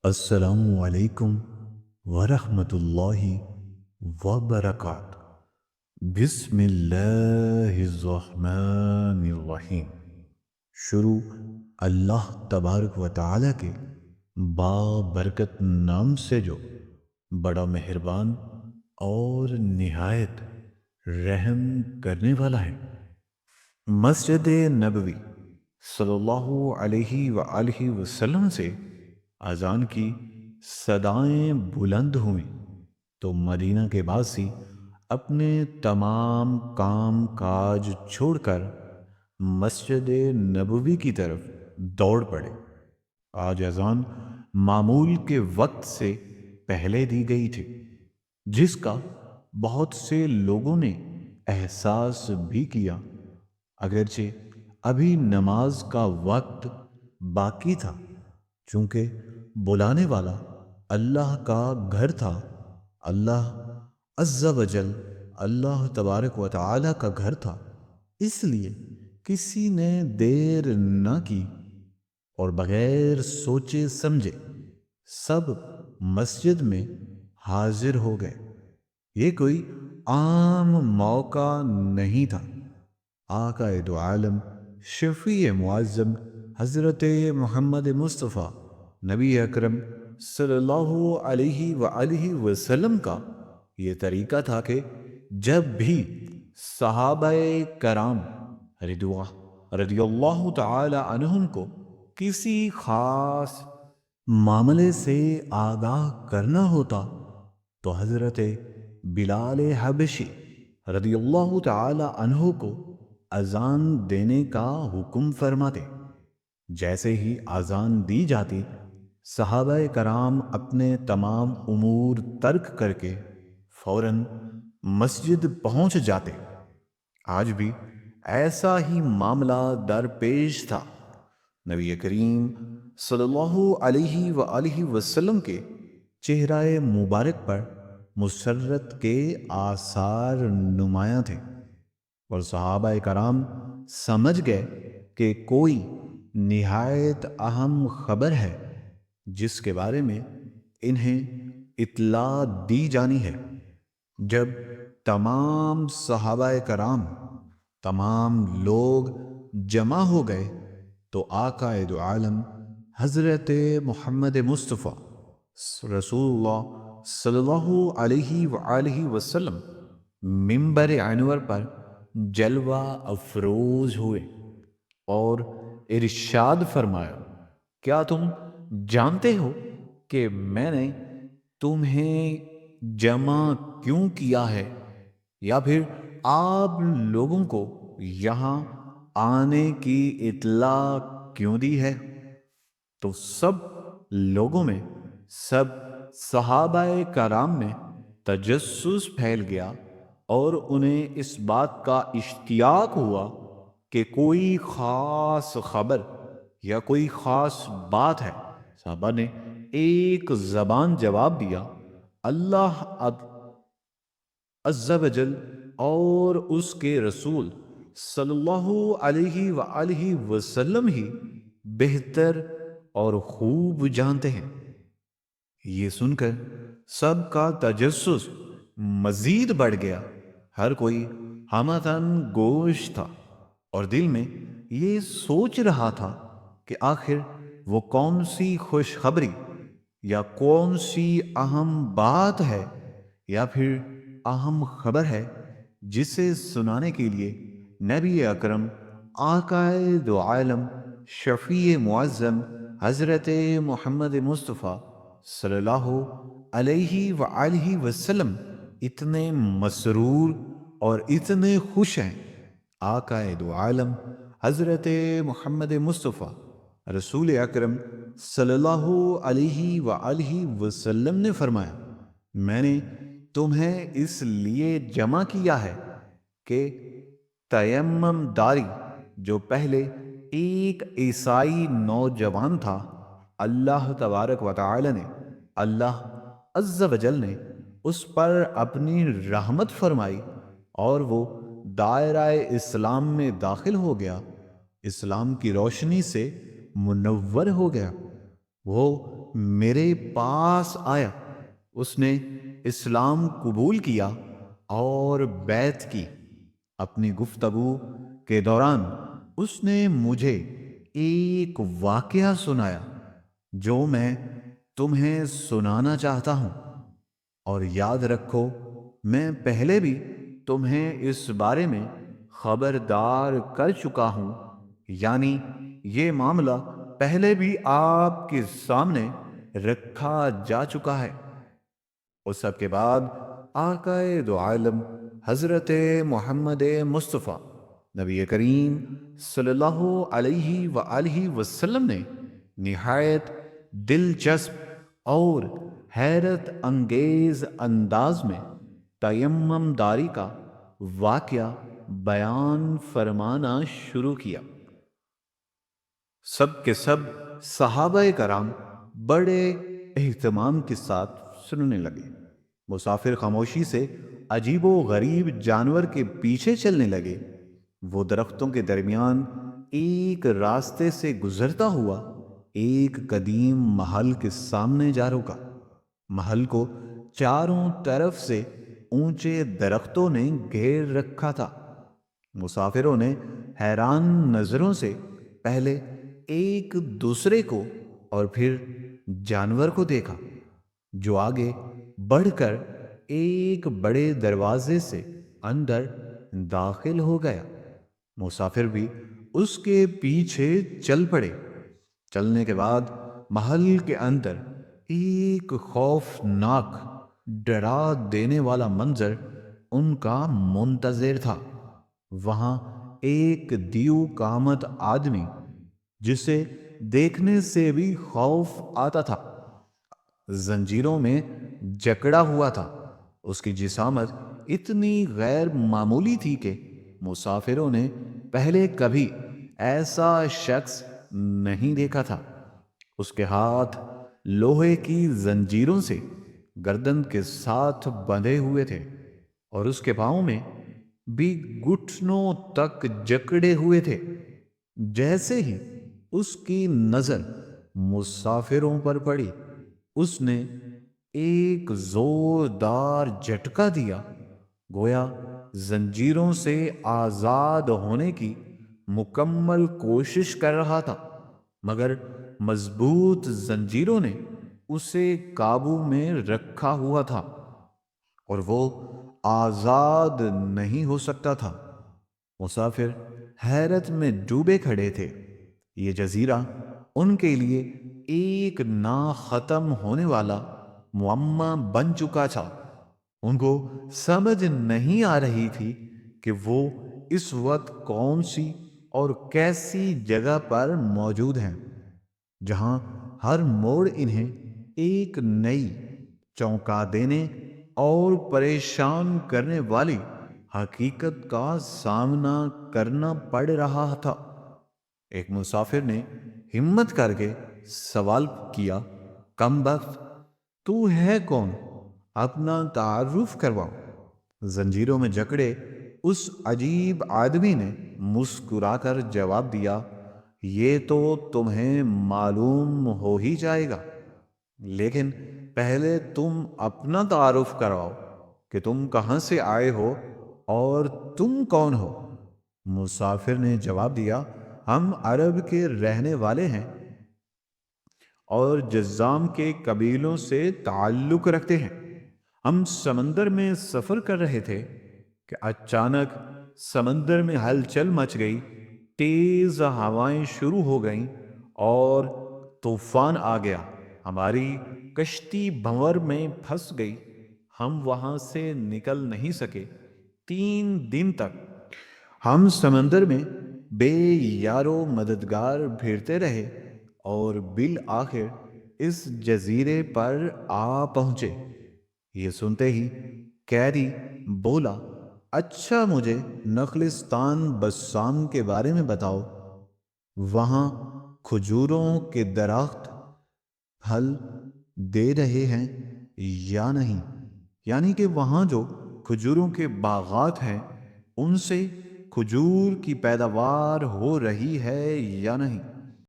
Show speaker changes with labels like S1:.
S1: السلام علیکم ورحمۃ اللہ وبرکاتہ۔ بسم اللہ الرحمن الرحیم۔ شروع اللہ تبارک و تعالی کے بابرکت نام سے جو بڑا مہربان اور نہایت رحم کرنے والا ہے۔ مسجد نبوی صلی اللہ علیہ وآلہ وسلم سے اذان کی صدائیں بلند ہوئیں تو مدینہ کے باسی اپنے تمام کام کاج چھوڑ کر مسجد نبوی کی طرف دوڑ پڑے۔ آج اذان معمول کے وقت سے پہلے دی گئی تھی، جس کا بہت سے لوگوں نے احساس بھی کیا، اگرچہ ابھی نماز کا وقت باقی تھا، چونکہ بلانے والا اللہ کا گھر تھا۔ اللہ عز و جل اللہ تبارک و تعالی کا گھر تھا، اس لیے کسی نے دیر نہ کی اور بغیر سوچے سمجھے سب مسجد میں حاضر ہو گئے۔ یہ کوئی عام موقع نہیں تھا۔ آقا دو عالم شفیع معظم حضرت محمد مصطفیٰ نبی اکرم صلی اللہ علیہ وآلہ وسلم کا یہ طریقہ تھا کہ جب بھی صحابہ کرام رضی اللہ تعالی عنہم کو کسی خاص معاملے سے آگاہ کرنا ہوتا تو حضرت بلال حبشی رضی اللہ تعالی عنہ کو اذان دینے کا حکم فرماتے۔ جیسے ہی اذان دی جاتی، صحابہ کرام اپنے تمام امور ترک کر کے فوراً مسجد پہنچ جاتے۔ آج بھی ایسا ہی معاملہ درپیش تھا۔ نبی کریم صلی اللہ علیہ وآلہ وسلم کے چہرہ مبارک پر مسرت کے آثار نمایاں تھے، اور صحابہ کرام سمجھ گئے کہ کوئی نہایت اہم خبر ہے جس کے بارے میں انہیں اطلاع دی جانی ہے۔ جب تمام صحابہ کرام، تمام لوگ جمع ہو گئے تو آقا دو عالم حضرت محمد مصطفیٰ رسول اللہ صلی اللہ علیہ وآلہ وسلم منبر انور پر جلوہ افروز ہوئے اور ارشاد فرمایا، کیا تم جانتے ہو کہ میں نے تمہیں جمع کیوں کیا ہے، یا پھر آپ لوگوں کو یہاں آنے کی اطلاع کیوں دی ہے؟ تو سب لوگوں میں، سب صحابہ کرام میں تجسس پھیل گیا اور انہیں اس بات کا اشتیاق ہوا کہ کوئی خاص خبر یا کوئی خاص بات ہے۔ صحابہ نے ایک زبان جواب دیا، اللہ عز و جل اور اس کے رسول صلی اللہ علیہ وآلہ وسلم ہی بہتر اور خوب جانتے ہیں۔ یہ سن کر سب کا تجسس مزید بڑھ گیا۔ ہر کوئی ہمدن گوش تھا اور دل میں یہ سوچ رہا تھا کہ آخر وہ کون سی خوشخبری یا کون سی اہم بات ہے یا پھر اہم خبر ہے جسے سنانے کے لیے نبی اکرم آقا دو عالم شفیع معظم حضرت محمد مصطفیٰ صلی اللہ علیہ وآلہ وسلم اتنے مسرور اور اتنے خوش ہیں۔ آقا دو عالم حضرت محمد مصطفیٰ رسول اکرم صلی اللہ علیہ وآلہ وسلم نے فرمایا، میں نے تمہیں اس لیے جمع کیا ہے کہ تیمم داری جو پہلے ایک عیسائی نوجوان تھا، اللہ تبارک و تعالی نے، اللہ عز و جل نے اس پر اپنی رحمت فرمائی اور وہ دائرہ اسلام میں داخل ہو گیا، اسلام کی روشنی سے منور ہو گیا۔ وہ میرے پاس آیا، اس نے اسلام قبول کیا اور بیعت کی۔ اپنی گفتگو کے دوران اس نے مجھے ایک واقعہ سنایا جو میں تمہیں سنانا چاہتا ہوں، اور یاد رکھو میں پہلے بھی تمہیں اس بارے میں خبردار کر چکا ہوں، یعنی یہ معاملہ پہلے بھی آپ کے سامنے رکھا جا چکا ہے۔ اس سب کے بعد آقا دو عالم حضرت محمد مصطفیٰ نبی کریم صلی اللہ علیہ وآلہ وسلم نے نہایت دلچسپ اور حیرت انگیز انداز میں تیمم داری کا واقعہ بیان فرمانا شروع کیا۔ سب کے سب صحابہ کرام بڑے اہتمام کے ساتھ سننے لگے۔ مسافر خاموشی سے عجیب و غریب جانور کے پیچھے چلنے لگے۔ وہ درختوں کے درمیان ایک راستے سے گزرتا ہوا ایک قدیم محل کے سامنے جا رکا۔ محل کو چاروں طرف سے اونچے درختوں نے گھیر رکھا تھا۔ مسافروں نے حیران نظروں سے پہلے ایک دوسرے کو اور پھر جانور کو دیکھا، جو آگے بڑھ کر ایک بڑے دروازے سے اندر داخل ہو گیا۔ مسافر بھی اس کے پیچھے چل پڑے۔ چلنے کے بعد محل کے اندر ایک خوفناک ڈرا دینے والا منظر ان کا منتظر تھا۔ وہاں ایک دیو کامت آدمی، جسے دیکھنے سے بھی خوف آتا تھا، زنجیروں میں جکڑا ہوا تھا۔ اس کی جسامت اتنی غیر معمولی تھی کہ مسافروں نے پہلے کبھی ایسا شخص نہیں دیکھا تھا۔ اس کے ہاتھ لوہے کی زنجیروں سے گردن کے ساتھ بندھے ہوئے تھے، اور اس کے پاؤں میں بھی گھٹنوں تک جکڑے ہوئے تھے۔ جیسے ہی اس کی نظر مسافروں پر پڑی، اس نے ایک زوردار جھٹکا دیا، گویا زنجیروں سے آزاد ہونے کی مکمل کوشش کر رہا تھا، مگر مضبوط زنجیروں نے اسے قابو میں رکھا ہوا تھا اور وہ آزاد نہیں ہو سکتا تھا۔ مسافر حیرت میں ڈوبے کھڑے تھے۔ یہ جزیرہ ان کے لیے ایک نا ختم ہونے والا معمہ بن چکا تھا۔ ان کو سمجھ نہیں آ رہی تھی کہ وہ اس وقت کون سی اور کیسی جگہ پر موجود ہیں، جہاں ہر موڑ انہیں ایک نئی، چونکا دینے اور پریشان کرنے والی حقیقت کا سامنا کرنا پڑ رہا تھا۔ ایک مسافر نے ہمت کر کے سوال کیا، کم بخت، تو ہے کون؟ اپنا تعارف کرواؤ۔ زنجیروں میں جکڑے اس عجیب آدمی نے مسکرا کر جواب دیا، یہ تو تمہیں معلوم ہو ہی جائے گا، لیکن پہلے تم اپنا تعارف کرواؤ کہ تم کہاں سے آئے ہو اور تم کون ہو۔ مسافر نے جواب دیا، ہم عرب کے رہنے والے ہیں اور جذام کے قبیلوں سے تعلق رکھتے ہیں۔ ہم سمندر میں سفر کر رہے تھے کہ اچانک سمندر میں ہلچل مچ گئی، تیز ہوائیں شروع ہو گئیں اور طوفان آ گیا۔ ہماری کشتی بھنور میں پھنس گئی، ہم وہاں سے نکل نہیں سکے۔ 3 دن تک ہم سمندر میں بے یارو مددگار پھرتے رہے اور بالآخر اس جزیرے پر آ پہنچے۔ یہ سنتے ہی قیدی بولا، اچھا مجھے نخلستان بسام کے بارے میں بتاؤ، وہاں کھجوروں کے درخت پھل دے رہے ہیں یا نہیں؟ یعنی کہ وہاں جو کھجوروں کے باغات ہیں ان سے کھجور کی پیداوار ہو رہی ہے یا نہیں؟